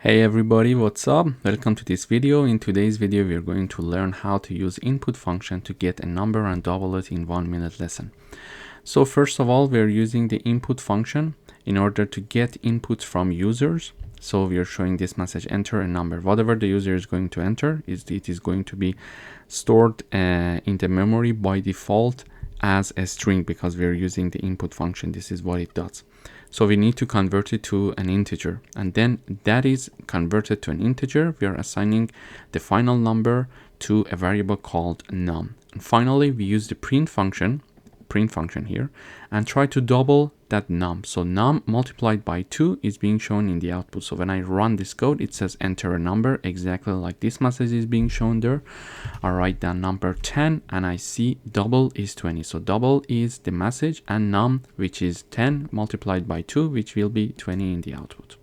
Hey everybody, what's up? Welcome to this video. In today's video, we're going to learn how to use input function to get a number and double it in 1 minute lesson. So first of all, we're using the input function in order to get inputs from users. So we are showing this message, enter a number. Whatever the user is going to enter, it is going to be stored in the memory by default as a string because we're using the input function. This is what it does. So we need to convert it to an integer, and then that is converted to an integer. We are assigning the final number to a variable called num. And finally, we use the print function here and try to double that num. So num multiplied by 2 is being shown in the output. So when I run this code, it says enter a number, exactly like this message is being shown there. I write down number 10 and I see double is 20. So double is the message and num, which is 10 multiplied by 2, which will be 20 in the output.